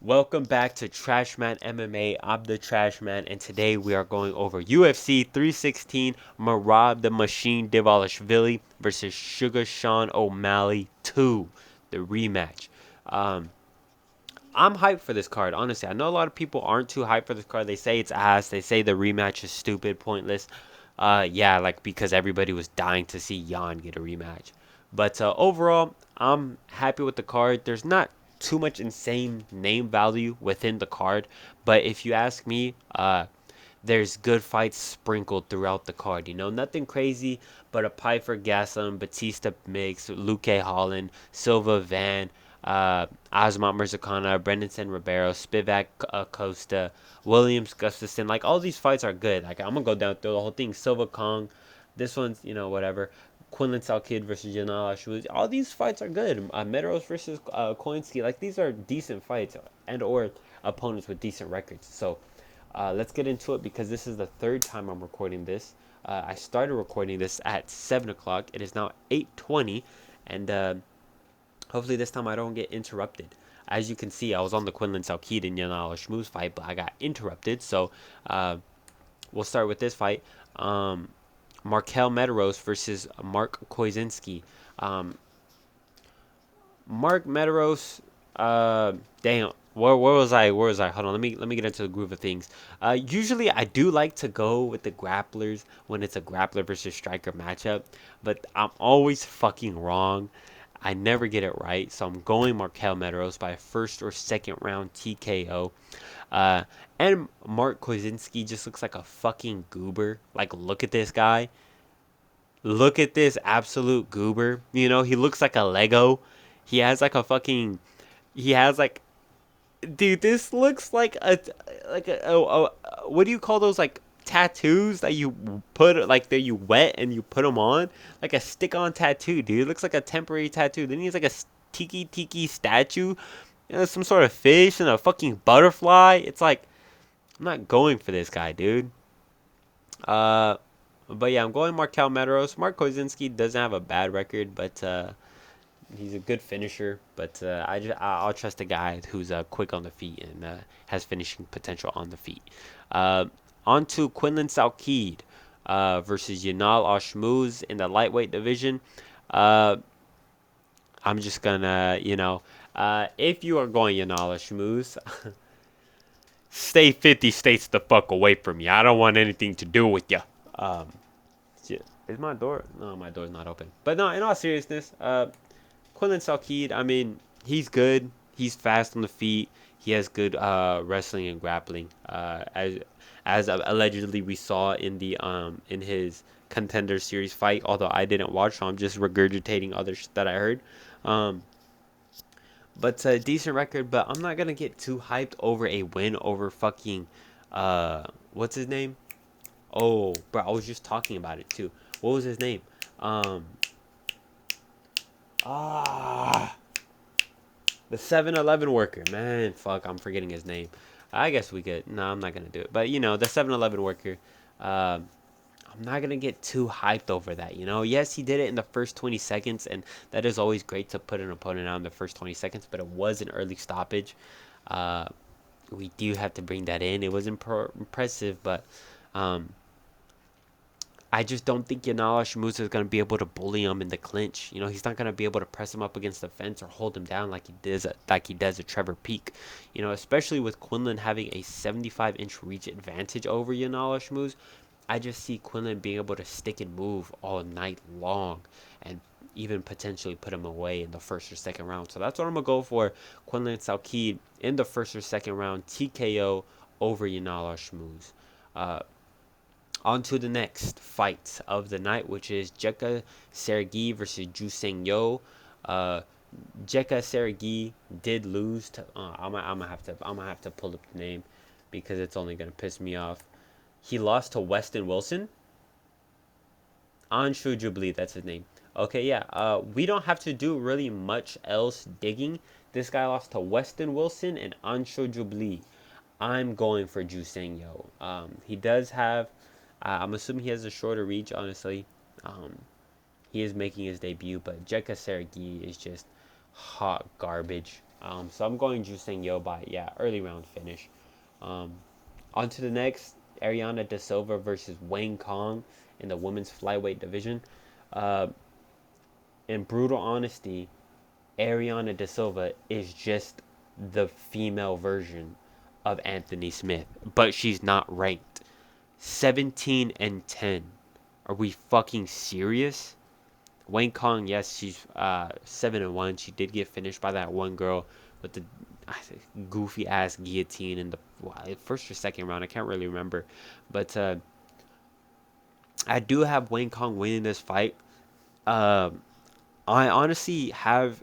Welcome back to Trash Man MMA. I'm the Trash Man, and today we are going over UFC 316 Marab the Machine Dvalishvili versus Sugar Sean O'Malley 2, the rematch. Um, I'm hyped for this card, honestly. I know a lot of people aren't too hyped for this card. They say it's ass. They say the rematch is stupid, pointless. Yeah, like because everybody was dying to see Jan get a rematch. But overall, I'm happy with the card. There's not too much insane name value within the card, but if you ask me, there's good fights sprinkled throughout the card. Nothing crazy, but a Piper Gaslam, Batista Mix, Luke Holland, Silva Van, Asmat Mirzakana, Brendan Ribeiro, Spivak Costa, Williams Gustafson. Like, all these fights are good. Like, I'm going to go down through the whole thing. Silva Kong. This one's, whatever. Quinlan Salkid versus Janal Ashwuz. All these fights are good. Medeiros versus Koinski. Like, these are decent fights and or opponents with decent records. So, let's get into it because this is the third time I'm recording this. I started recording this at 7 o'clock. It is now 8:20, and hopefully this time I don't get interrupted. As you can see, I was on the Quinlan Salkid and Yanal Shmooze fight, but I got interrupted. So we'll start with this fight. Markel Medeiros versus Mark Kozinski. Um, Mark Medeiros, damn, where was I? Where was I? Hold on, let me get into the groove of things. Usually I do like to go with the grapplers when it's a grappler versus striker matchup, but I'm always fucking wrong. I never get it right, so I'm going Markel Medeiros by first or second round TKO. Uh, and Mark Kozinski just looks like a fucking goober. Like, look at this guy. Look at this absolute goober. He looks like a Lego. He has like a fucking. He has like. Dude, this looks like a what do you call those, like, tattoos that you put, like, that you wet and you put them on, like a stick-on tattoo, dude. It looks like a temporary tattoo. Then he's like a tiki statue, some sort of fish and a fucking butterfly. It's like, I'm not going for this guy, dude. Uh, but yeah, I'm going Markel Medeiros. Mark Kozinski doesn't have a bad record, but he's a good finisher. But I'll trust a guy who's quick on the feet and has finishing potential on the feet. Uh, on to Quinlan Salkid versus Yanal Ashmuz in the lightweight division. Uh, I'm just gonna, if you are going Yanal Ashmuz, stay 50 states the fuck away from me. I don't want anything to do with you. Um, is my door? No, my door's not open. But no, in all seriousness, Quinlan Salkid, I mean, he's good. He's fast on the feet. He has good wrestling and grappling. As allegedly we saw in the in his Contender Series fight. Although I didn't watch, so I'm just regurgitating other that I heard. Um, but a decent record. But I'm not gonna get too hyped over a win over fucking what's his name? Oh, bro, I was just talking about it too. What was his name? Um, ah, the 7-Eleven worker. Man, fuck, I'm forgetting his name. I guess we could. No, I'm not gonna do it. But the 7-Eleven worker. I'm not gonna get too hyped over that. Yes, he did it in the first 20 seconds, and that is always great to put an opponent out in the first 20 seconds. But it was an early stoppage. Uh, we do have to bring that in. It was impressive, but um, I just don't think Yanala Shamusa is going to be able to bully him in the clinch. He's not going to be able to press him up against the fence or hold him down like he does at Trevor Peak. Especially with Quinlan having a 75-inch reach advantage over Yanala Shamusa. I just see Quinlan being able to stick and move all night long and even potentially put him away in the first or second round. So that's what I'm going to go for. Quinlan Salkid in the first or second round, TKO over Yanala Shmooze. On to the next fight of the night, which is Jeka Sergey versus Juseng Yo. Uh, Jeka Sergey did lose to. I'm gonna have to pull up the name because it's only gonna piss me off. He lost to Weston Wilson. Anshu Jubli, that's his name. Okay, yeah. We don't have to do really much else digging. This guy lost to Weston Wilson and Anshu Jubli. I'm going for Juseng Yo. He does have. I'm assuming he has a shorter reach, honestly. Um, he is making his debut, but Jeka Sergey is just hot garbage. So I'm going Juseng Yo by, yeah, early round finish. Um, on to the next, Ariana De Silva versus Wayne Kong in the women's flyweight division. Uh, in brutal honesty, Ariana De Silva is just the female version of Anthony Smith, but she's not ranked. 17-10. Are we fucking serious? Wayne Kong, yes, she's 7-1. She did get finished by that one girl with the goofy ass guillotine in the first or second round. I can't really remember, but I do have Wayne Kong winning this fight. Um, I honestly have.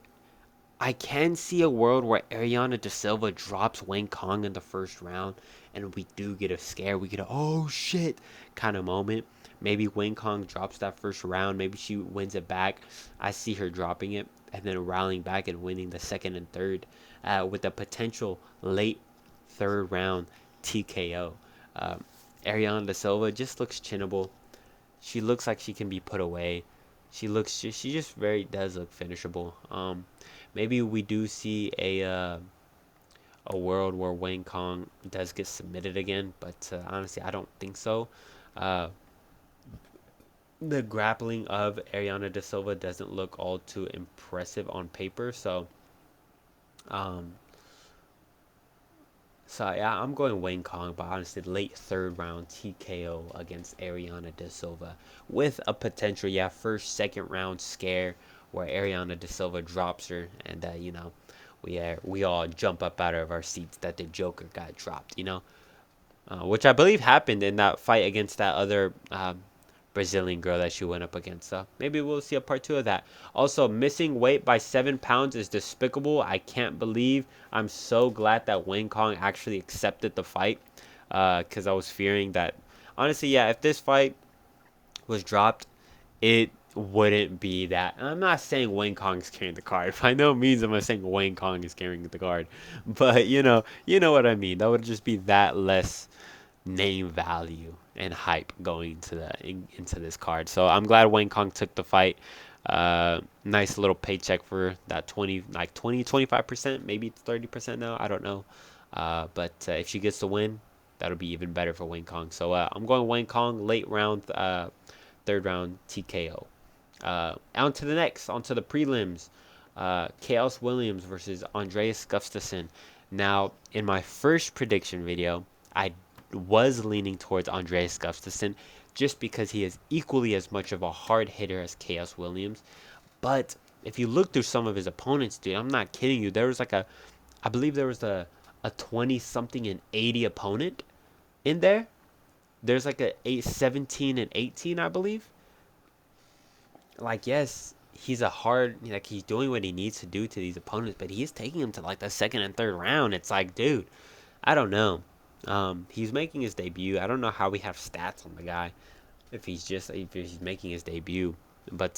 I can see a world where Ariana De Silva drops Wayne Kong in the first round, and we do get a scare. We get a oh shit kind of moment. Maybe Wayne Kong drops that first round. Maybe she wins it back. I see her dropping it and then rallying back and winning the second and third with a potential late third round TKO. Um, Ariana De Silva just looks chinnable. She looks like she can be put away. She just very does look finishable. Maybe we do see a world where Wayne Kong does get submitted again, but honestly, I don't think so. Uh, the grappling of Ariana De Silva doesn't look all too impressive on paper, um, so yeah, I'm going Wayne Kong, but honestly, late third round TKO against Ariana De Silva with a potential, yeah, first, second round scare where Ariana De Silva drops her, and we all jump up out of our seats that the Joker got dropped, which I believe happened in that fight against that other Brazilian girl that she went up against. So maybe we'll see a part 2 of that. Also, missing weight by 7 pounds is despicable. I can't believe. I'm so glad that Wayne Kong actually accepted the fight, because I was fearing that. Honestly, yeah, if this fight was dropped, it wouldn't be that. I'm not saying Wayne Kong is carrying the card. By no means am I saying Wayne Kong is carrying the card, but you know what I mean. That would just be that less name value and hype going into this card. So I'm glad Wayne Kong took the fight. Nice little paycheck for that 25%, maybe it's 30% now. I don't know. But if she gets the win, that'll be even better for Wayne Kong. So I'm going Wayne Kong late round, third round TKO. On to the next, on to the prelims. Chaos Williams versus Andreas Gustafsson. Now, in my first prediction video, I was leaning towards Andreas Gustafsson just because he is equally as much of a hard hitter as Chaos Williams. But if you look through some of his opponents, dude, I'm not kidding you. There was I believe there was a 20 something and 80 opponent in there. There's like a 17 and 18, I believe. Like, yes, he's he's doing what he needs to do to these opponents, but he's taking them to like the second and third round. It's like, dude, I don't know. He's making his debut. I don't know how we have stats on the guy if he's making his debut. But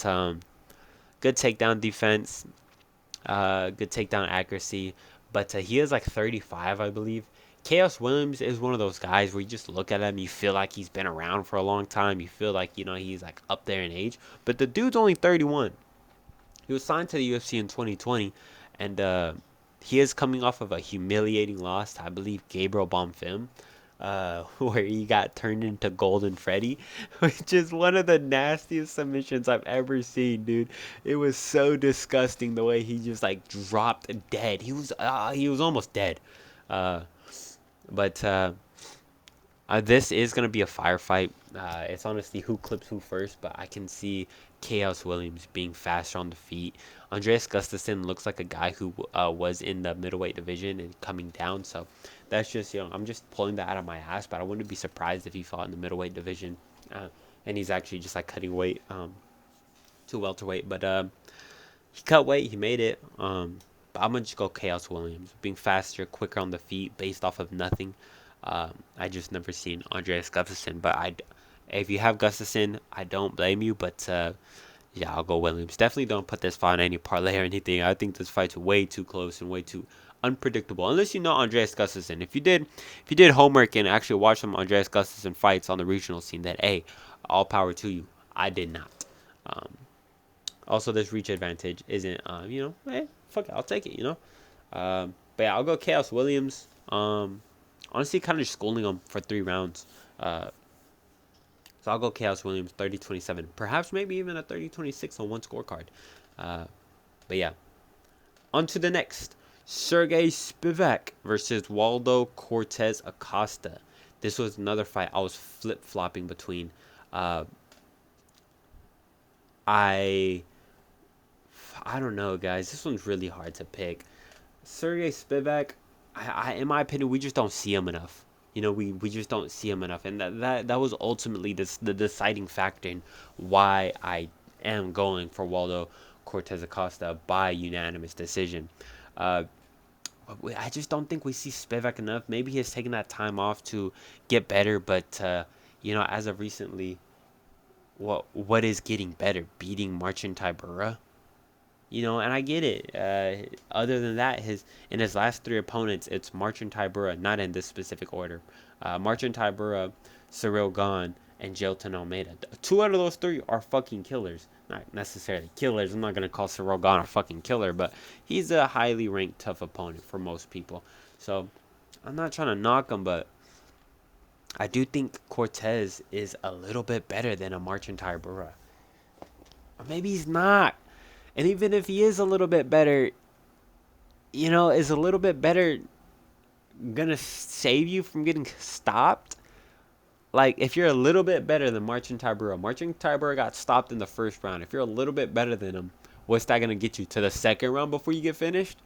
good takedown defense, good takedown accuracy. But he is like 35, I believe. Chaos Williams is one of those guys where you just look at him, you feel like he's been around for a long time. You feel like he's like up there in age. But the dude's only 31. He was signed to the UFC in 2020, and he is coming off of a humiliating loss to, I believe, Gabriel Bonfim, where he got turned into Golden Freddy, which is one of the nastiest submissions I've ever seen, dude. It was so disgusting the way he just like dropped dead. He was almost dead, uh, but this is going to be a firefight. It's honestly who clips who first, but I can see Chaos Williams being faster on the feet. Andreas Gustafsson looks like a guy who was in the middleweight division and coming down. So that's just, I'm just pulling that out of my ass, but I wouldn't be surprised if he fought in the middleweight division. And he's actually just like cutting weight to welterweight. But he cut weight, he made it. But I'm going to just go Chaos Williams, being faster, quicker on the feet, based off of nothing. I just never seen Andreas Gustafsson, but if you have Gustafsson, I don't blame you. But yeah, I'll go Williams. Definitely don't put this fight on any parlay or anything. I think this fight's way too close and way too unpredictable. Unless you know Andreas Gustafsson. If you did homework and actually watch some Andreas Gustafsson fights on the regional scene, then hey, all power to you. I did not. Also, this reach advantage isn't, fuck it, I'll take it. But yeah, I'll go Chaos Williams. Honestly, kind of just schooling him for 3 rounds. So I'll go Chaos Williams 30-27. Perhaps maybe even a 30-26 on one scorecard. Uh, but yeah. On to the next. Sergey Spivak versus Waldo Cortez Acosta. This was another fight I was flip-flopping between. Uh, I don't know, guys. This one's really hard to pick. Sergey Spivak, in my opinion, we just don't see him enough. We just don't see him enough, and that was ultimately the deciding factor in why I am going for Waldo Cortez Acosta by unanimous decision. Uh, I just don't think we see Spivak enough. Maybe he's taken that time off to get better, but as of recently, what is getting better? Beating Marcin Tybura? And I get it. Other than that, in his last 3 opponents, it's Marcin Tybura, not in this specific order. Marcin Tybura, Cyril Gahn, and Jilton Almeida. 2 out of those 3 are fucking killers. Not necessarily killers. I'm not gonna call Cyril Gahn a fucking killer, but he's a highly ranked tough opponent for most people. So I'm not trying to knock him, but I do think Cortez is a little bit better than a Marcin Tybura. Or maybe he's not. And even if he is a little bit better, is a little bit better gonna save you from getting stopped? Like, if you're a little bit better than Marcin Tybura got stopped in the first round. If you're a little bit better than him, what's that gonna get you? To the second round before you get finished?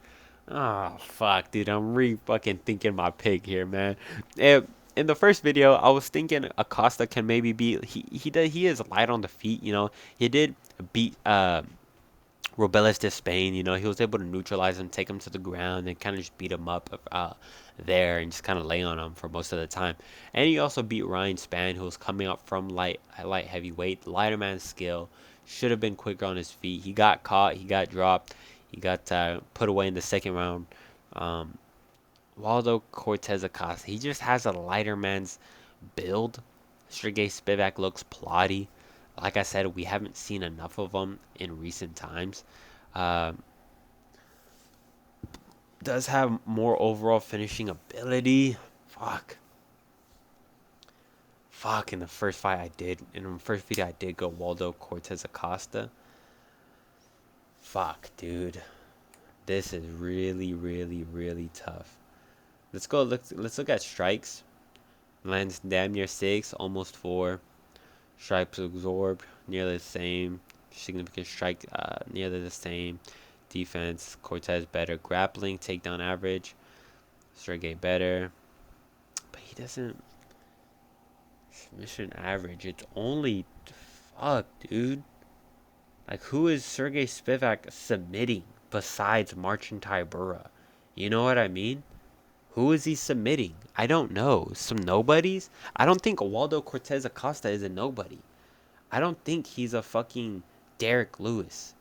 Oh, fuck, dude. I'm fucking thinking my pick here, man. In the first video, I was thinking Acosta can maybe be... He is light on the feet, He did beat... Robeles de Spain, he was able to neutralize him, take him to the ground, and kind of just beat him up there and just kind of lay on him for most of the time. And he also beat Ryan Spann, who was coming up from light heavyweight, lighter man skill, should have been quicker on his feet. He got caught, he got dropped, he got put away in the second round. Waldo Cortez Acosta, he just has a lighter man's build. Sergey Spivak looks plotty. Like I said, we haven't seen enough of him in recent times. Does have more overall finishing ability. Fuck. In the first video I did go Waldo Cortez Acosta. Fuck, dude. This is really, really, really tough. Let's look at strikes. Lands damn near 6, almost 4. Strikes absorbed, nearly the same. Significant strike, nearly the same. Defense, Cortez better. Grappling, takedown average. Sergey better. But he doesn't... Submission average, it's only... Fuck, dude. Like, who is Sergey Spivak submitting besides Marcin Tybura? You know what I mean? Who is he submitting? I don't know. Some nobodies? I don't think Waldo Cortez Acosta is a nobody. I don't think he's a fucking Derek Lewis.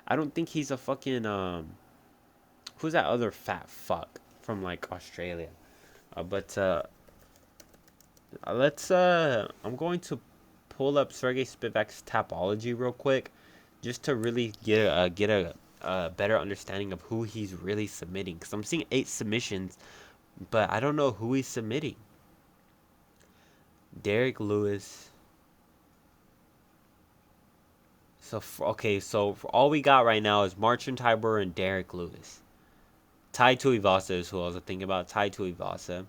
I don't think he's a fucking, who's that other fat fuck from, like, Australia? I'm going to pull up Sergey Spivak's Tapology real quick, just to really get a better understanding of who he's really submitting. Because I'm seeing 8 submissions, but I don't know who he's submitting. Derek Lewis. So all we got right now is Marcin Tybura and Derek Lewis. Tai Tuivasa is who I was thinking about. Tai Tuivasa.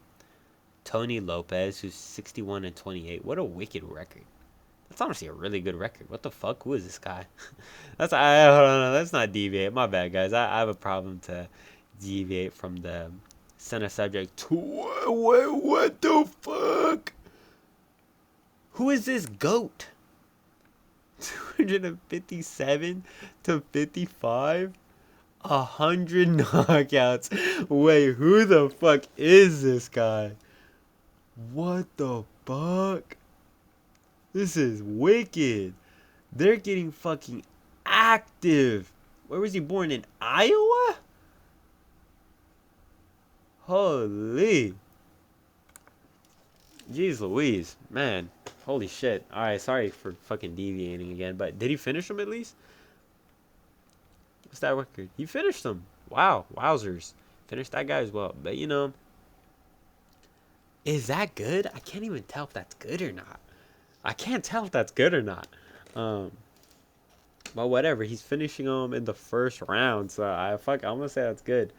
Tony Lopez, who's 61-28. What a wicked record. That's honestly a really good record. What the fuck? Who is this guy? Hold on, let's not deviate. My bad, guys. I have a problem to deviate from the center subject. What the fuck? Who is this GOAT? 257 to 55? 100 knockouts. Wait, who the fuck is this guy? What the fuck? This is wicked. They're getting fucking active. Where was he born? In Iowa? Holy. Jeez Louise. Man. Holy shit. Alright, sorry for fucking deviating again. But did he finish him at least? What's that record? He finished him. Wow. Wowzers. Finish that guy as well. But you know, is that good? I can't even tell if that's good or not. I can't tell if that's good or not. Um, but whatever. He's finishing him in the first round, so I'm gonna say that's good.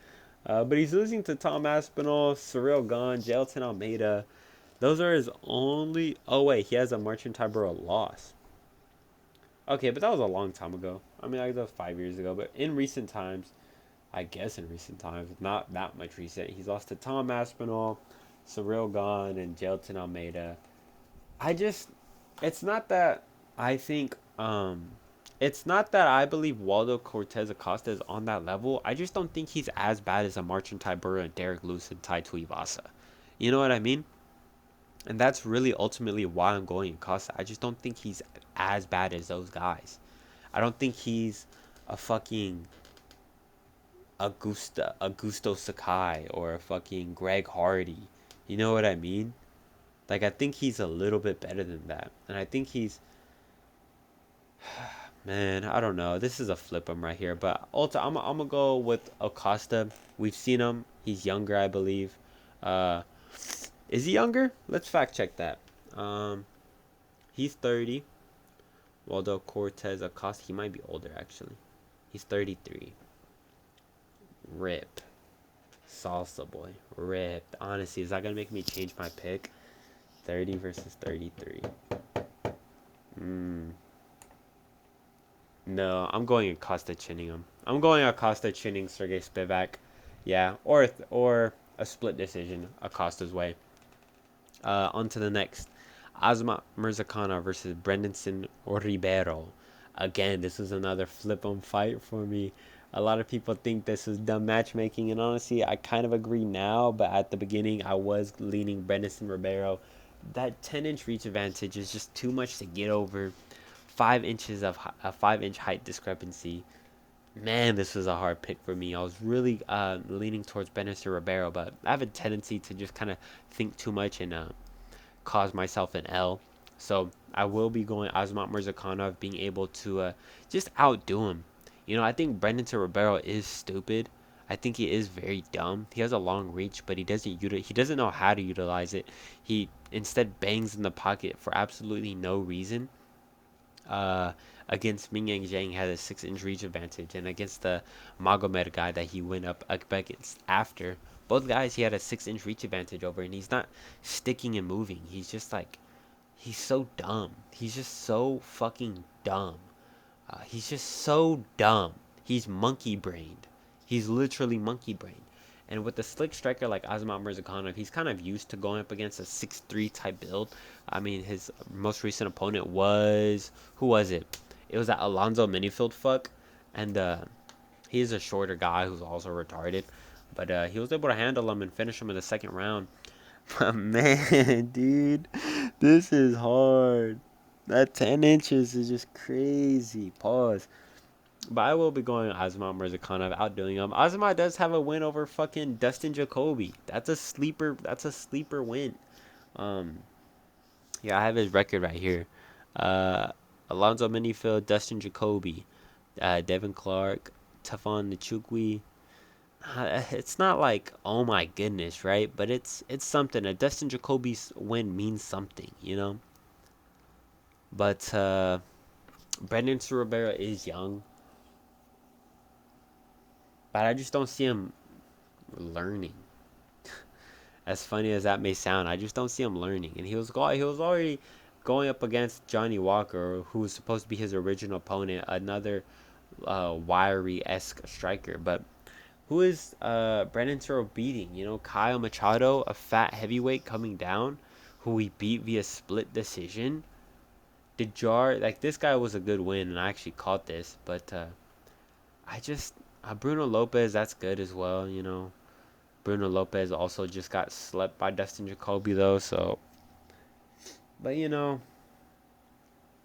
But he's losing to Tom Aspinall, Cyril Gahn, Jailton Almeida. Those are his only. Oh wait, he has a Marcin Tybura loss. Okay, but that was a long time ago. I mean, like that was 5 years ago. But in recent times, I guess in recent times, not that much recent, he's lost to Tom Aspinall, Cyril Gahn, and Jailton Almeida. I just, it's not that I think, it's not that I believe Waldo Cortez Acosta is on that level. I just don't think he's as bad as a Marcin Tybura and Derek Lewis and Tai Tuivasa. You know what I mean? And that's really ultimately why I'm going Acosta. I just don't think he's as bad as those guys. I don't think he's a fucking Augusto Sakai or a fucking Greg Hardy. You know what I mean? Like I think he's a little bit better than that. And I think he's man, I don't know. This is a flip him right here, but I'm gonna go with Acosta. We've seen him. He's younger, I believe. Uh is he younger? Let's fact check that. Um he's 30. Waldo Cortez Acosta, he might be older actually. He's 33. Rip. Salsa boy. Rip. Honestly, is that gonna make me change my pick? 30 versus 33. No, I'm going Acosta chinning him. I'm going Acosta chinning Sergey Spivak. Yeah, or a split decision Acosta's way. On to the next. Azmat Mirzakana versus Brendanson Ribeiro. Again, this is another flip on fight for me. A lot of people think this is dumb matchmaking, and honestly, I kind of agree now, but at the beginning, I was leaning Brendanson Ribeiro. That 10-inch reach advantage is just too much to get over. 5 inches of a 5 inch height discrepancy. Man, this was a hard pick for me. I was really leaning towards Benicio Ribeiro, but I have a tendency to just kind of think too much and cause myself an L. So I will be going Azmat Mirzakhanov being able to just outdo him. You know, I think Brendan Ribeiro is stupid. I think he is very dumb. He has a long reach, but he doesn't know how to utilize it. He instead bangs in the pocket for absolutely no reason. uh, Against Ming Yang Zhang had a 6 inch reach advantage, and against the Magomed guy that he went up against after, both guys he had a 6 inch reach advantage over, and he's not sticking and moving. He's just like, he's so dumb. He's just so fucking dumb. He's just so dumb. He's monkey brained. He's literally monkey brained. And with a slick striker like Azamat Mirzakhanov, he's kind of used to going up against a 6'3" type build. I mean, his most recent opponent was, who was it? It was that Alonzo Minifield fuck. And he's a shorter guy who's also retarded. But he was able to handle him and finish him in the second round. But man, dude, this is hard. That 10 inches is just crazy. Pause. But I will be going Azamat Mirzakhanov, outdoing him. Azamat does have a win over fucking Dustin Jacoby. That's a sleeper. That's a sleeper win. Um, yeah, I have his record right here. Uh, Alonzo Minifield, Dustin Jacoby, Devin Clark, Tafon Nachukwi. It's not like, oh my goodness, right? But it's something. A Dustin Jacoby's win means something, you know. But Brendan Ribeiro is young, but I just don't see him learning. As funny as that may sound, I just don't see him learning. And he was already going up against Johnny Walker, who was supposed to be his original opponent, another wiry esque striker. But who is Brendan Turo beating? You know, Kyle Machado, a fat heavyweight coming down, who he beat via split decision. Dejar, like this guy was a good win, and I actually caught this, but I just Bruno Lopez, that's good as well. You know, Bruno Lopez also just got slept by Dustin Jacoby though, so. But you know,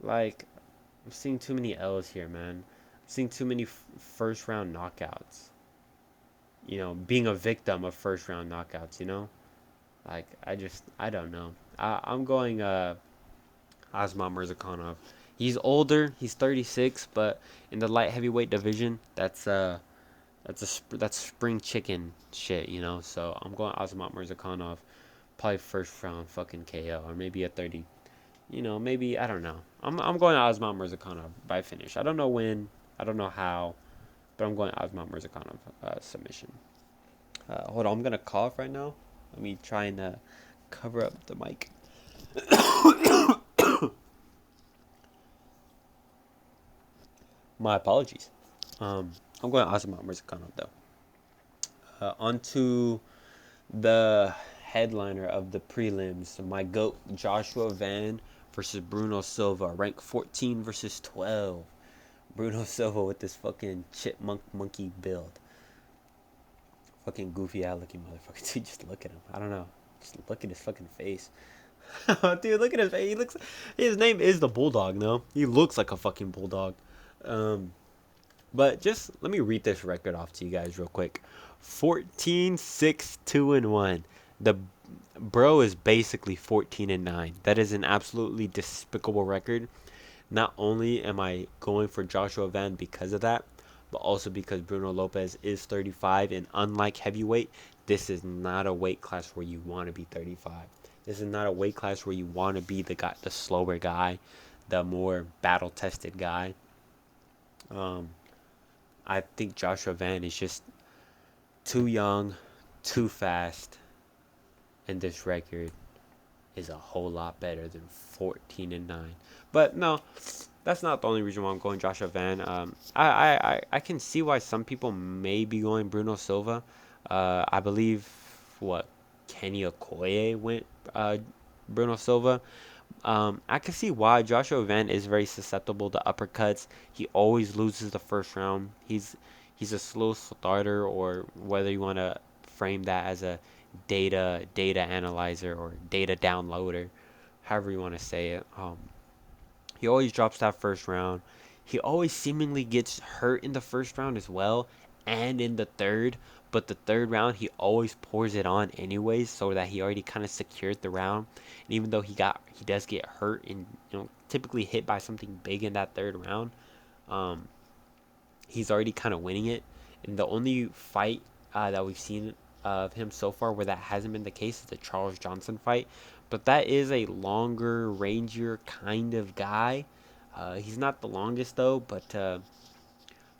like I'm seeing too many L's here, man. I'm seeing too many first round knockouts. You know, being a victim of first round knockouts. You know, like I don't know. I'm going Asma Mirzakhanov. He's older. He's 36, but in the light heavyweight division, that's That's spring chicken shit, you know. So I'm going Azamat Murzakanov, probably first round fucking KO, or maybe a 30. You know, maybe I don't know. I'm going Azamat Murzakanov by finish. I don't know when, I don't know how, but I'm going Azamat Murzakanov submission. Hold on, I'm gonna cough right now. Let me try and cover up the mic. My apologies. I'm going Azamat Murzakanov though. On to the headliner of the prelims, my GOAT, Joshua Van versus Bruno Silva, rank 14 versus 12. Bruno Silva with this fucking chipmunk monkey build. Fucking goofy ass looking motherfucker. Dude, just look at him. I don't know. Just look at his fucking face. Dude, look at his face. He looks. His name is the Bulldog, no? He looks like a fucking bulldog. Um, but just let me read this record off to you guys real quick. 14-6-2-1. The bro is basically 14-9. That is an absolutely despicable record. Not only am I going for Joshua Van because of that, but also because Bruno Lopez is 35, and unlike heavyweight, this is not a weight class where you want to be 35. This is not a weight class where you want to be the guy, the slower guy, the more battle-tested guy. I think Joshua Van is just too young, too fast, and this record is a whole lot better than 14-9. But no, that's not the only reason why I'm going Joshua Van. I can see why some people may be going Bruno Silva. I believe what Kenny Okoye went Bruno Silva. I can see why Joshua Van is very susceptible to uppercuts. He always loses the first round. He's a slow starter, or whether you want to frame that as a data analyzer or data downloader, however you want to say it. He always drops that first round. He always seemingly gets hurt in the first round as well, and in the third. But the third round, he always pours it on anyways, so that he already kind of secured the round. And even though he does get hurt and typically hit by something big in that third round, um, he's already kind of winning it. And the only fight that we've seen of him so far where that hasn't been the case is the Charles Johnson fight. But that is a longer, rangier kind of guy. He's not the longest though, but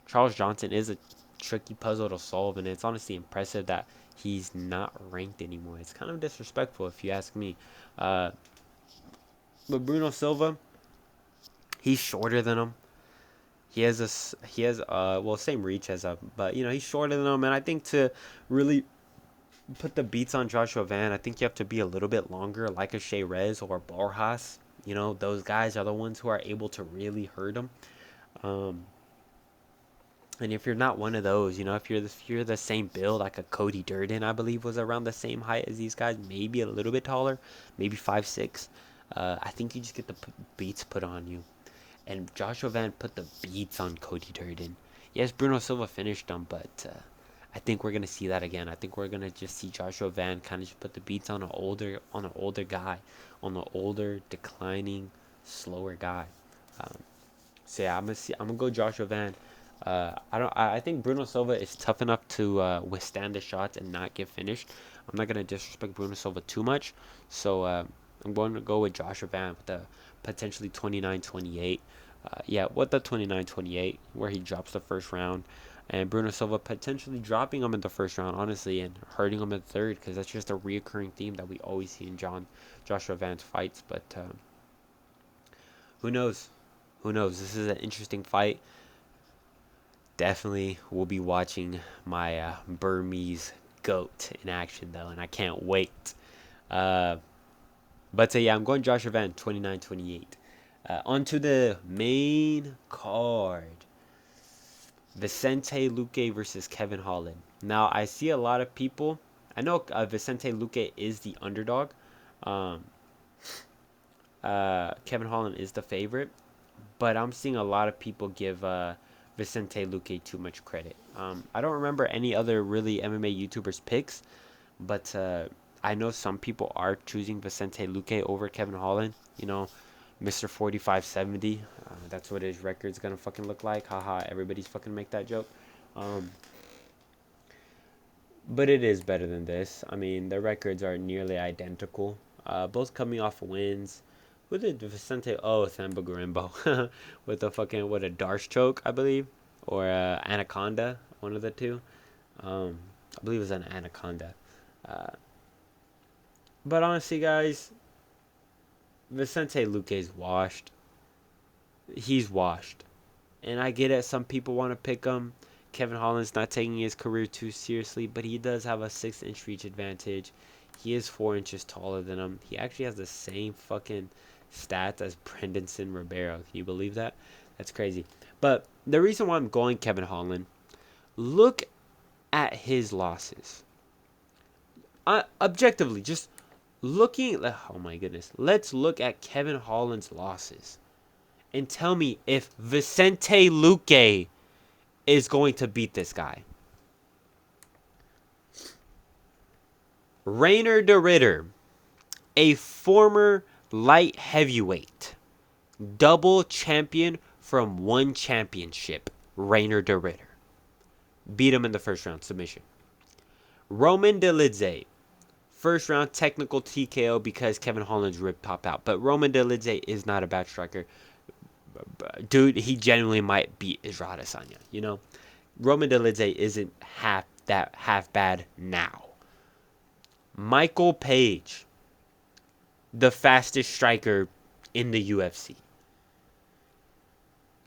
Charles Johnson is a tricky puzzle to solve, and it's honestly impressive that he's not ranked anymore. It's kind of disrespectful if you ask me. Uh, but Bruno Silva, he's shorter than him. He has same reach as him, but he's shorter than him, and I think to really put the beats on Joshua Van, I think you have to be a little bit longer, like a Shea Rez or Borjas. Those guys are the ones who are able to really hurt him. Um, and if you're not one of those, if you're the same build, like a Cody Durden, I believe was around the same height as these guys, maybe a little bit taller, maybe 5'6". I think you just get the beats put on you. And Joshua Van put the beats on Cody Durden. Yes, Bruno Silva finished him, but I think we're gonna see that again. I think we're gonna just see Joshua Van kind of just put the beats on an older guy, on an older, declining, slower guy. Um, so yeah, I'm gonna go Joshua Van. I think Bruno Silva is tough enough to withstand the shots and not get finished. I'm not gonna disrespect Bruno Silva too much, so I'm going to go with Joshua Van with the potentially 29-28. Yeah, with the 29-28, where he drops the first round, and Bruno Silva potentially dropping him in the first round, honestly, and hurting him in the third, because that's just a reoccurring theme that we always see in Joshua Van's fights. But who knows? Who knows? This is an interesting fight. Definitely will be watching my Burmese goat in action, though, and I can't wait. Uh, but yeah, I'm going Joshua Van 29-28. On to the main card. Vicente Luque versus Kevin Holland. Now, I see a lot of people. I know Vicente Luque is the underdog. Um, Kevin Holland is the favorite. But I'm seeing a lot of people give Vicente Luque too much credit. I don't remember any other really MMA YouTubers' picks, but I know some people are choosing Vicente Luque over Kevin Holland. Mr. 4570. That's what his record's gonna fucking look like. Haha, everybody's fucking make that joke. Um, but it is better than this. I mean, their records are nearly identical. Both coming off wins. Who did Vicente? Oh, Thamba Garimbo with a fucking what a Darce choke, I believe, or Anaconda, one of the two. I believe it was an Anaconda. Uh, but honestly, guys, Vicente Luque's washed. He's washed. And I get it, some people want to pick him. Kevin Holland's not taking his career too seriously, but he does have a 6-inch reach advantage. He is 4 inches taller than him. He actually has the same fucking stats as Brendanson Ribeiro. Can you believe that? That's crazy. But the reason why I'm going Kevin Holland, look at his losses. Objectively, just looking. Oh my goodness. Let's look at Kevin Holland's losses and tell me if Vicente Luque is going to beat this guy. Rainer de Ritter, a former light heavyweight, double champion from one championship, Rainer de Ritter. Beat him in the first round, submission. Roman Dolidze, first round technical TKO because Kevin Holland's rib popped out. But Roman Dolidze is not a bad striker. Dude, he genuinely might beat Israel Adesanya, you know? Roman Dolidze isn't half bad now. Michael Page, the fastest striker in the UFC.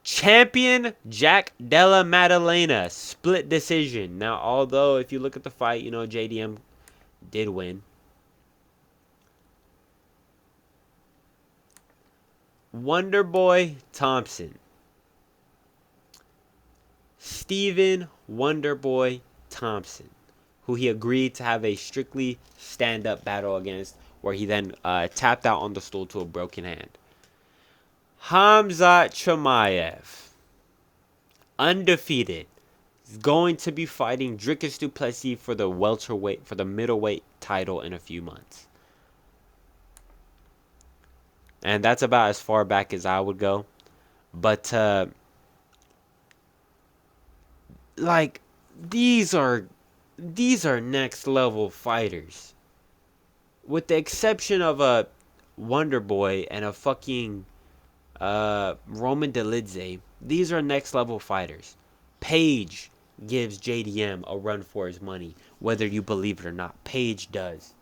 Champion Jack Della Maddalena, split decision. Now, although if you look at the fight, you know, JDM did win. Wonderboy Thompson. Stephen Wonderboy Thompson, who he agreed to have a strictly stand-up battle against, where he then tapped out on the stool to a broken hand. Khamzat Chimaev, undefeated, is going to be fighting Dricus du Plessis for the middleweight title in a few months. And that's about as far back as I would go. But like these are next level fighters. With the exception of a Wonder Boy and a fucking Roman Dolidze, these are next level fighters. Page gives JDM a run for his money, whether you believe it or not. Page does.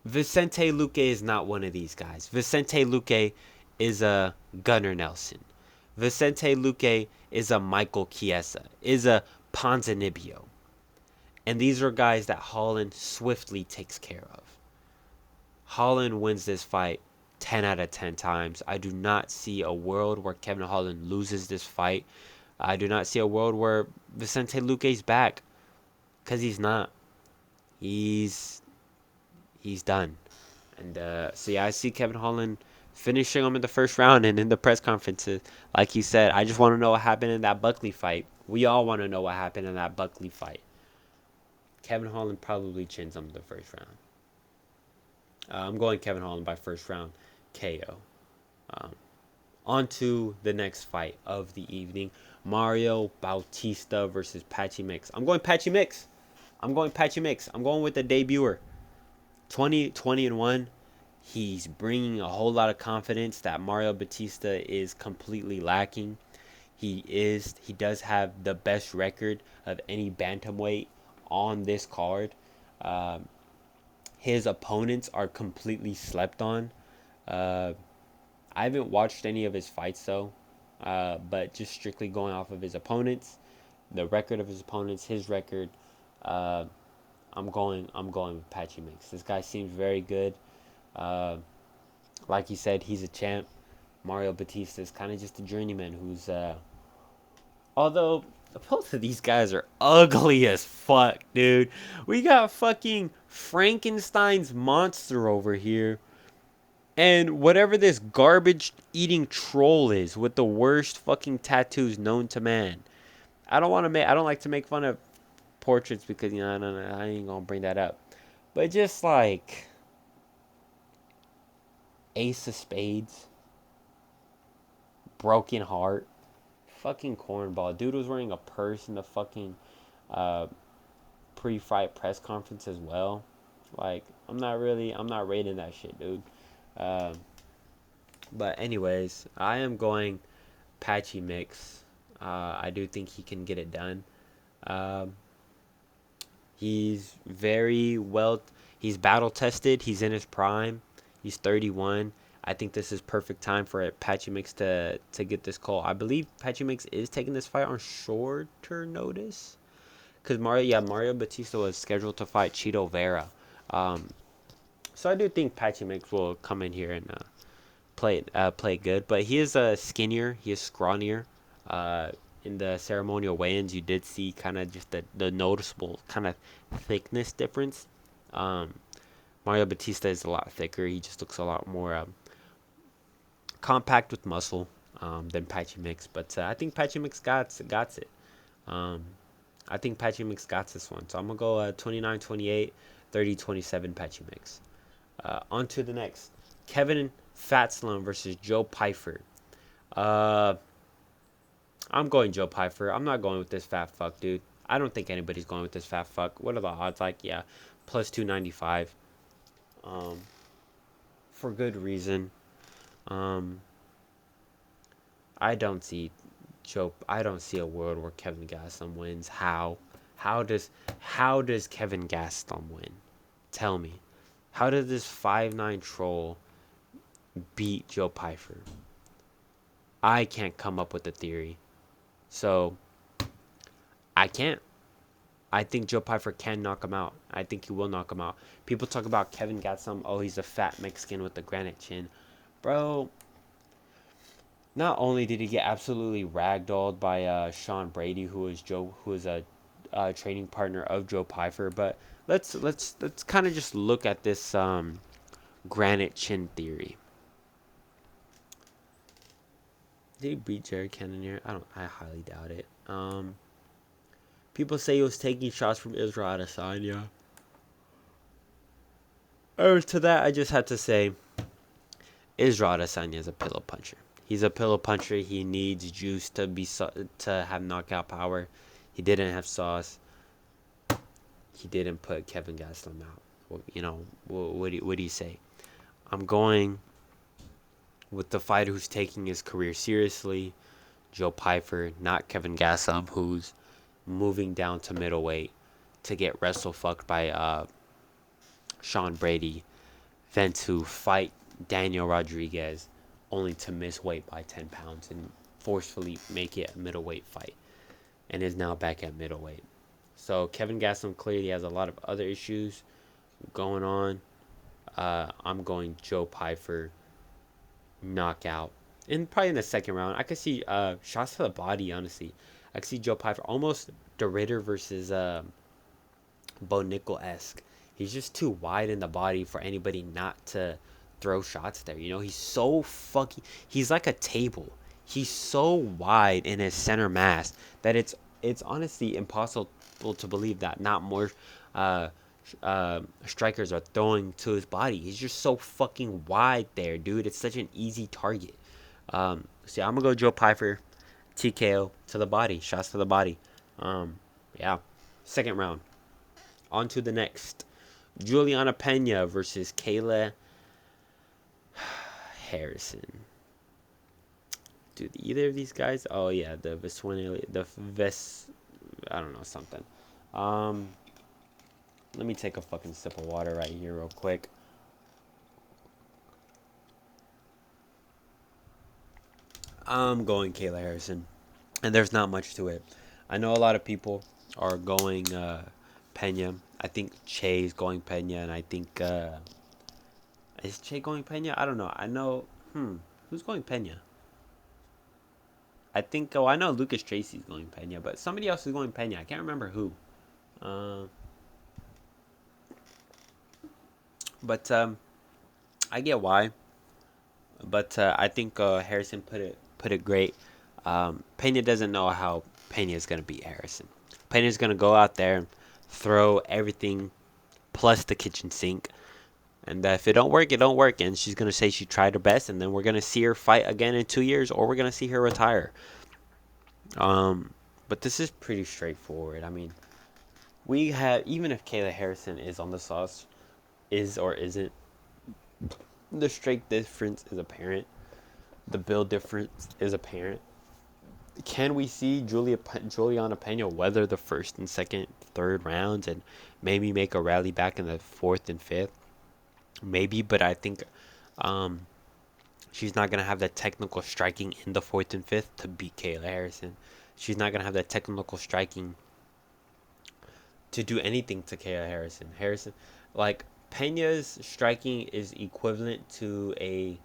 Vicente Luque is not one of these guys. Vicente Luque is a Gunnar Nelson. Vicente Luque is a Michael Chiesa, is a Ponzinibbio. And these are guys that Holland swiftly takes care of. Holland wins this fight 10 out of 10 times. I do not see a world where Kevin Holland loses this fight. I do not see a world where Vicente Luque's back. Because he's not. He's done. And so yeah, I see Kevin Holland finishing him in the first round. And in the press conferences, like he said, I just want to know what happened in that Buckley fight. We all want to know what happened in that Buckley fight. Kevin Holland probably chins him in the first round. I'm going Kevin Holland by first round KO. On to the next fight of the evening. Mario Bautista versus Patchy Mix. I'm going Patchy Mix. I'm going with the debuter. 20-1. He's bringing a whole lot of confidence that Mario Bautista is completely lacking. He does have the best record of any bantamweight on this card. His opponents are completely slept on. I haven't watched any of his fights though, but just strictly going off of his opponents, the record of his opponents, his record, I'm going with Patchy Mix. This guy seems very good. Like he said, he's a champ. Mario Bautista is kind of just a journeyman who's, although both of these guys are ugly as fuck, dude. We got fucking Frankenstein's monster over here. And whatever this garbage eating troll is with the worst fucking tattoos known to man. I don't like to make fun of portraits because, you know, I ain't gonna bring that up. But just like Ace of Spades, Broken Heart, fucking cornball. Dude was wearing a purse in the fucking uh, pre-fight press conference as well. Like, I'm not rating that shit, dude. Um, but anyways, I am going Patchy Mix. I do think he can get it done. Um, he's very well. He's battle tested. He's in his prime. He's 31. I think this is perfect time for Patchy Mix to get this call. I believe Patchy Mix is taking this fight on shorter notice. Because Mario Batista was scheduled to fight Cheeto Vera. Um, so I do think Patchy Mix will come in here and play good. But he is skinnier. He is scrawnier. Uh, in the ceremonial weigh-ins, you did see kind of just the noticeable kind of thickness difference. Um, Mario Batista is a lot thicker. He just looks a lot more compact with muscle than Patchy Mix. But I think Patchy Mix got it. Um, I think Patchy Mix got this one. So I'm going to go 29-28, 30-27 Patchy Mix. On to the next. Kevin Fatslum versus Joe Pyfer. Uh, I'm going Joe Pyfer. I'm not going with this fat fuck, dude. I don't think anybody's going with this fat fuck. What are the odds? Like, yeah, plus 295. Um, for good reason. Um, I don't see I don't see a world where Kevin Gastelum wins. How? How does Kevin Gastelum win? Tell me. How does this 5'9" troll beat Joe Pyfer? I can't come up with a theory. So I can't. I think Joe Pyfer can knock him out. I think he will knock him out. People talk about Kevin Gastelum. Oh, he's a fat Mexican with a granite chin. Bro, not only did he get absolutely ragdolled by Sean Brady, who is a training partner of Joe Pyfer, but let's kind of just look at this granite chin theory. Did he beat Jared Cannonier? I highly doubt it. People say he was taking shots from Israel Adesanya. To that, I just had to say, Israel Adesanya is a pillow puncher. He's a pillow puncher. He needs juice to have knockout power. He didn't have sauce. He didn't put Kevin Gastelum out. Well, what do you say? I'm going with the fighter who's taking his career seriously, Joe Pyfer, not Kevin Gastelum, who's moving down to middleweight to get wrestle fucked by Sean Brady, then to fight Daniel Rodriguez, only to miss weight by 10 pounds and forcefully make it a middleweight fight, and is now back at middleweight. So Kevin Gastelum clearly has a lot of other issues going on. I'm going Joe Pyfer knockout. And probably in the second round, I could see shots to the body, honestly. I could see Joe Pyfer almost the Ritter versus Bo Nickel-esque. He's just too wide in the body for anybody not to throw shots there. He's so fucking... He's like a table. He's so wide in his center mass that it's honestly impossible to believe that not more strikers are throwing to his body. He's just so fucking wide there, dude. It's such an easy target. So yeah, I'm gonna go Joe Pyfer, TKO to the body, shots to the body. Yeah, second round. On to the next. Juliana Pena versus Kayla Harrison. Dude, either of these guys? Oh yeah, I don't know, something. Let me take a fucking sip of water right here real quick. I'm going Kayla Harrison, and there's not much to it. I know a lot of people are going Pena. I think Che's going Pena, and I think is Che going Pena? I don't know. I know. Who's going Pena? I think. Oh, I know Lucas Tracy's going Pena, but somebody else is going Pena. I can't remember who. But I get why. But I think Harrison put it great. Pena doesn't know how Pena is gonna beat Harrison. Pena is gonna go out there, throw everything, plus the kitchen sink, and if it don't work, it don't work. And she's gonna say she tried her best, and then we're gonna see her fight again in 2 years, or we're gonna see her retire. But this is pretty straightforward. I mean, we have, even if Kayla Harrison is on the sauce, is or isn't, the strength difference is apparent. The build difference is apparent. Can we see Juliana Pena weather the first and second, third rounds and maybe make a rally back in the fourth and fifth? Maybe, but I think um, she's not gonna have that technical striking in the fourth and fifth to beat Kayla Harrison. She's not gonna have that technical striking to do anything to Kayla Harrison. Like Pena's striking is equivalent to any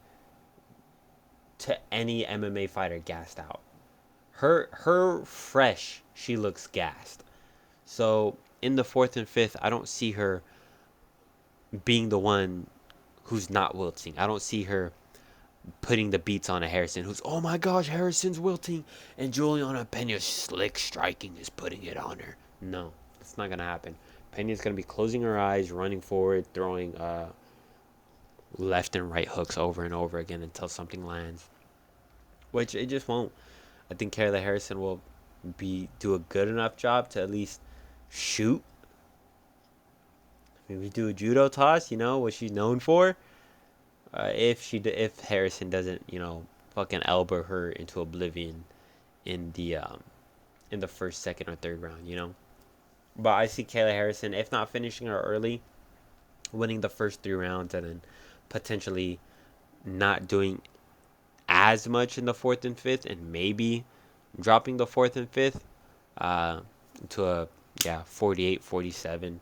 MMA fighter gassed out. Her fresh, she looks gassed. So in the fourth and fifth, I don't see her being the one who's not wilting. I don't see her putting the beats on a Harrison who's, oh my gosh, Harrison's wilting and Juliana Pena's slick striking is putting it on her. No, it's not gonna happen. Pena's gonna be closing her eyes, running forward, throwing left and right hooks over and over again until something lands. Which it just won't. I think Kayla Harrison will do a good enough job to at least shoot. Maybe do a judo toss, what she's known for. If Harrison doesn't, fucking elbow her into oblivion in the first, second, or third round. But I see Kayla Harrison, if not finishing her early, winning the first 3 rounds and then potentially not doing as much in the fourth and fifth, and maybe dropping the fourth and fifth to a 48-47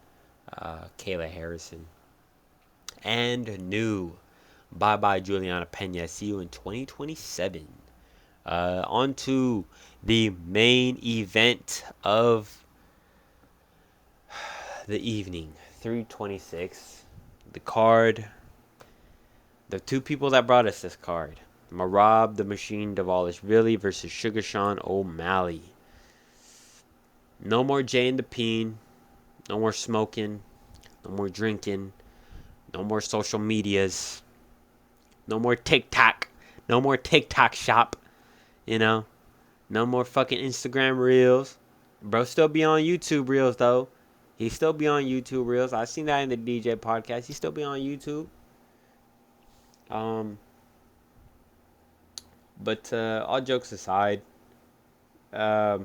Kayla Harrison. And new. Bye bye, Juliana Pena. See you in 2027. On to the main event of the evening. 326. The card. The two people that brought us this card. Merab the Machine Dvalishvili versus Sugar Sean O'Malley. No more Jay and the Peen. No more smoking. No more drinking. No more social medias. No more TikTok. No more TikTok shop. No more fucking Instagram reels. Bro still be on YouTube reels, though. He still be on YouTube reels. I seen that in the DJ podcast. He still be on YouTube. But all jokes aside, I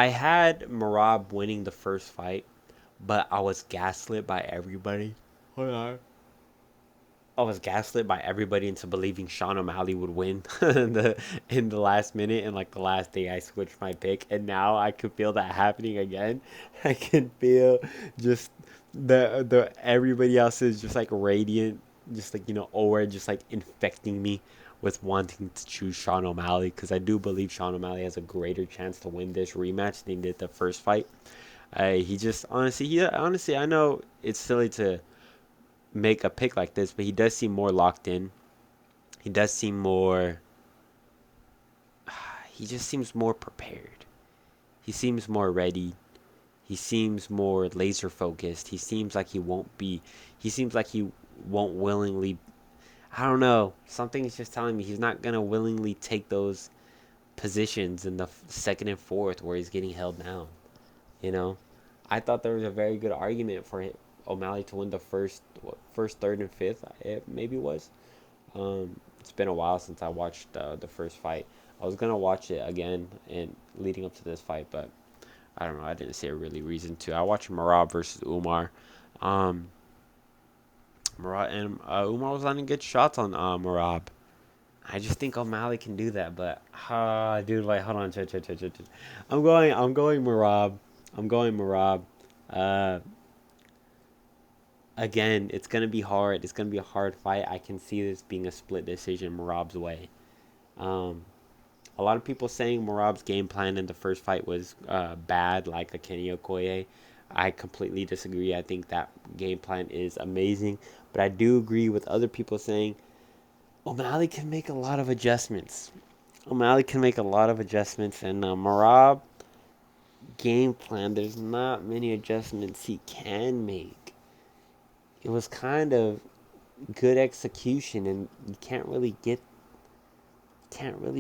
had Merab winning the first fight, but I was gaslit by everybody. Hold on. I was gaslit by everybody into believing Sean O'Malley would win in the last minute, and like the last day I switched my pick, and now I could feel that happening again. I can feel just the everybody else is just like radiant, just like aura, just like infecting me with wanting to choose Sean O'Malley, because I do believe Sean O'Malley has a greater chance to win this rematch than he did the first fight. He just honestly I know it's silly to make a pick like this, but he does seem more locked in. He does seem more. He just seems more prepared. He seems more ready. He seems more laser focused. He seems like he won't be. He seems like he won't willingly. I don't know. Something is just telling me he's not gonna willingly take those positions in the second and fourth where he's getting held down. I thought there was a very good argument for O'Malley to win the first, third, and fifth. It maybe was. It's been a while since I watched the first fight. I was gonna watch it again and leading up to this fight, but I don't know. I didn't see a really reason to. I watched Merab versus Umar. Merab and Umar was landing good shots on Merab. I just think O'Malley can do that, but dude, wait, hold on, chill. I'm going Merab. Again, it's gonna be hard. It's gonna be a hard fight. I can see this being a split decision Merab's way. A lot of people saying Merab's game plan in the first fight was bad, like a Kenny Okoye. I completely disagree. I think that game plan is amazing, but I do agree with other people saying O'Malley can make a lot of adjustments. And Merab game plan, there's not many adjustments he can make. It was kind of good execution, and you can't really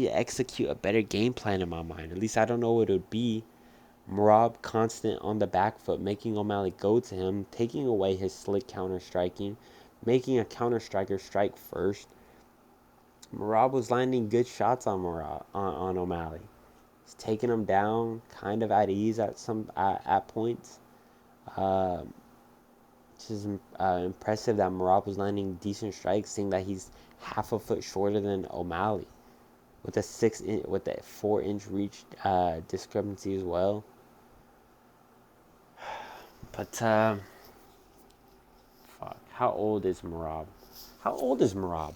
execute a better game plan in my mind. At least I don't know what it would be. Merab constant on the back foot, making O'Malley go to him, taking away his slick counter striking, making a counter striker strike first. Merab was landing good shots on on O'Malley. He's taking him down kind of at ease at points. Uh, just impressive that Merab was landing decent strikes, seeing that he's half a foot shorter than O'Malley, with a 4-inch reach discrepancy as well. But fuck, how old is Merab? How old is Merab?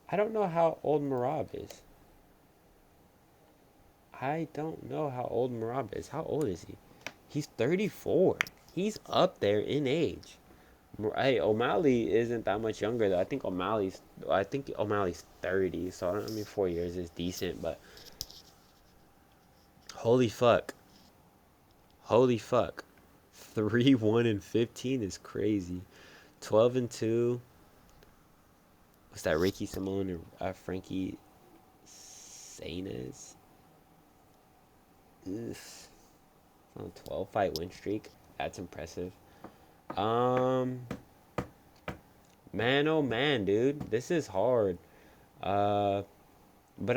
I don't know how old Merab is. I don't know how old Merab is. How old is he? He's 34. He's up there in age. Hey, O'Malley isn't that much younger though. I think O'Malley's 30. So I mean, 4 years is decent, but holy fuck, holy fuck, 3-1-15 is crazy. 12-2. What's that? Ricky Simone and Frankie Sainez. On a 12-fight win streak. That's impressive. Man, oh man, dude, this is hard. But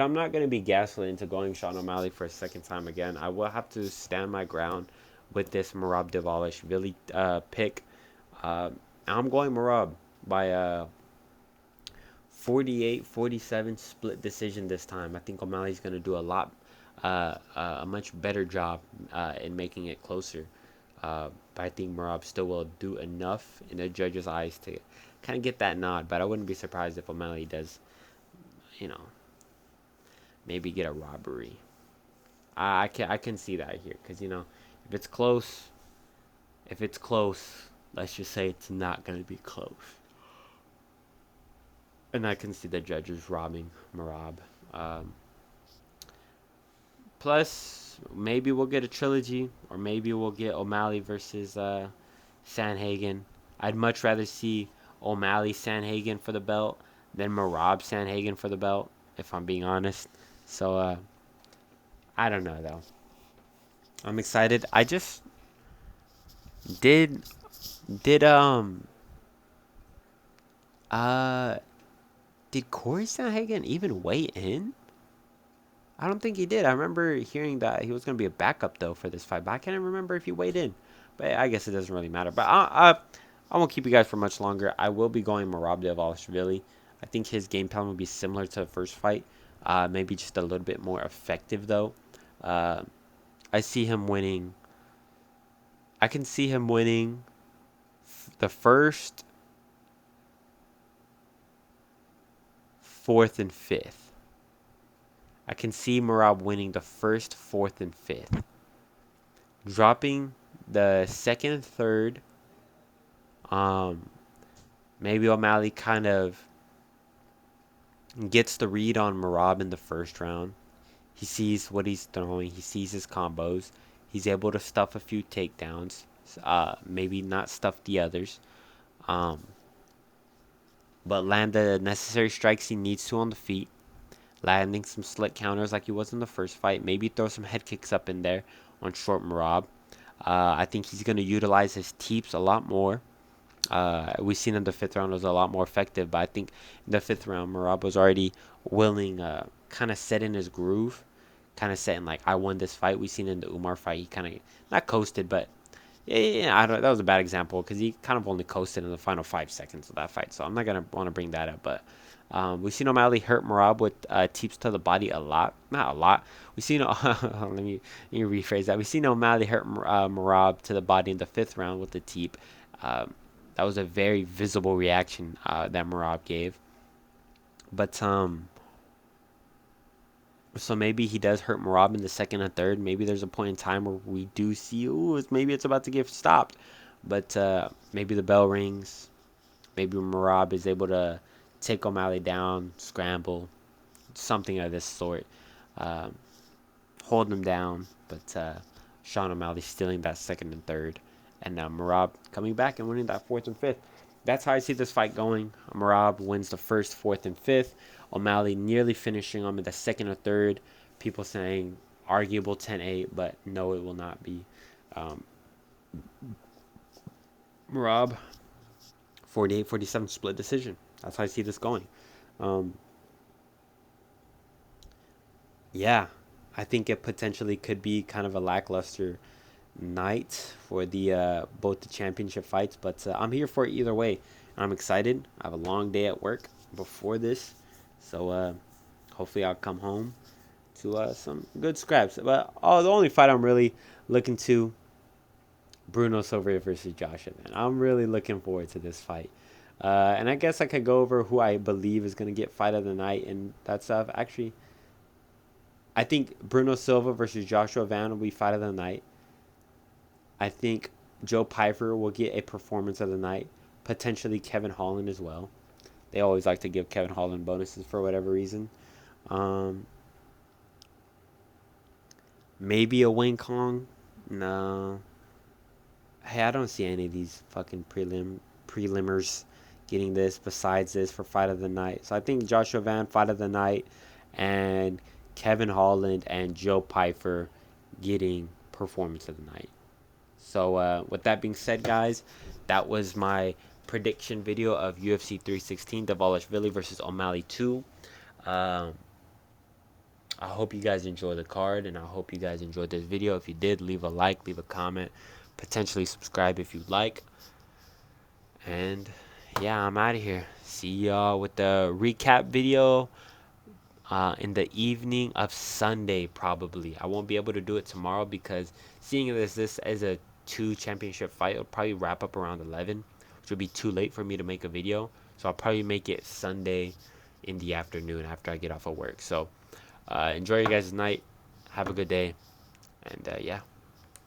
I'm not gonna be gaslit into going Sean O'Malley for a second time again. I will have to stand my ground with this Merab Dvalishvili pick. I'm going Merab by 48-47 split decision this time. I think O'Malley's gonna do a much better job in making it closer. But I think Merab still will do enough in the judges' eyes to kind of get that nod. But I wouldn't be surprised if O'Malley does, you know, maybe get a robbery. I can see that here because if it's close, let's just say it's not gonna be close. And I can see the judges robbing Merab. Um, Plus, maybe we'll get a trilogy, or maybe we'll get O'Malley versus Sanhagen. I'd much rather see O'Malley Sanhagen for the belt than Merab Sanhagen for the belt, if I'm being honest. So I don't know though. I'm excited. I just did did uh did Corey Sanhagen even weigh in? I don't think he did. I remember hearing that he was going to be a backup though for this fight, but I can't remember if he weighed in. But I guess it doesn't really matter. But I won't keep you guys for much longer. I will be going Merab Dvalishvili. I think his game plan will be similar to the first fight, maybe just a little bit more effective though. Uh, I see him winning. I can see him winning the first, fourth, and fifth. I can see Merab winning the first, fourth, and fifth. Dropping the second and third. Um, Maybe O'Malley kind of gets the read on Merab in the first round. He sees what he's throwing. He sees his combos. He's able to stuff a few takedowns. Maybe not stuff the others. Um, but land the necessary strikes he needs to on the feet. Landing some slick counters like he was in the first fight. Maybe throw some head kicks up in there on short Merab. I think he's going to utilize his teeps a lot more. We've seen in the fifth round was a lot more effective, but I think in the fifth round, Merab was already willing, kind of set in his groove, kind of setting like I won this fight. We've seen in the Umar fight, he kind of not coasted, but yeah, that was a bad example because he kind of only coasted in the final 5 seconds of that fight. So I'm not gonna want to bring that up, but we've seen O'Malley hurt Merab with teeps to the body a lot, not a lot. We've seen let me rephrase that. We've seen O'Malley hurt Merab to the body in the fifth round with the teep. Um, that was a very visible reaction that Merab gave. But so maybe he does hurt Merab in the second and third. Maybe there's a point in time where we do see, maybe it's about to get stopped. But maybe the bell rings. Maybe Merab is able to take O'Malley down, scramble, something of this sort. Um, Hold him down. But Sean O'Malley stealing that second and third. And Merab coming back and winning that fourth and fifth. That's how I see this fight going. Merab wins the first, fourth, and fifth. O'Malley nearly finishing him in the second or third. People saying arguable 10-8, but no, it will not be. Um, Rob, 48-47 split decision. That's how I see this going. Um, yeah, I think it potentially could be kind of a lackluster night for the both the championship fights, but I'm here for it either way. I'm excited. I have a long day at work before this, so hopefully I'll come home to some good scraps. But the only fight I'm really looking to, Bruno Silva versus Joshua. Man, I'm really looking forward to this fight. And I guess I could go over who I believe is gonna get fight of the night and that stuff. Actually, I think Bruno Silva versus Joshua Van will be fight of the night. I think Joe Piper will get a performance of the night. Potentially Kevin Holland as well. They always like to give Kevin Holland bonuses for whatever reason. Um, maybe a Wing Kong. No. Hey, I don't see any of these fucking prelimers getting this besides this for fight of the night. So I think Joshua Van fight of the night and Kevin Holland and Joe Piper getting performance of the night. So with that being said, guys, that was my prediction video of UFC 316, Dvalishvili versus O'Malley 2. Um, I hope you guys enjoyed the card, and I hope you guys enjoyed this video. If you did, leave a like, leave a comment, potentially subscribe if you'd like. And yeah, I'm out of here. See y'all with the recap video in the evening of Sunday, probably. I won't be able to do it tomorrow because seeing this as a 2 championship fight, it'll probably wrap up around 11, which would be too late for me to make a video. So I'll probably make it Sunday in the afternoon after I get off of work. So enjoy your guys' night. Have a good day. And yeah.